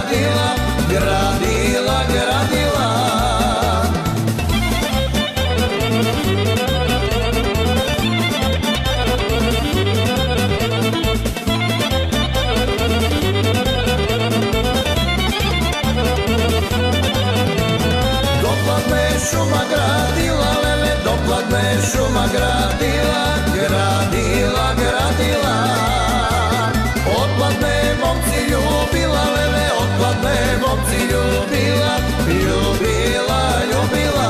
gradila, gradila, gradila. Doplatne šuma gradila, lele, doplatne šuma gradila, gradila, gradila. Otplatne momci ljubila, lele, otplatne momci ljubila, ljubila, ljubila.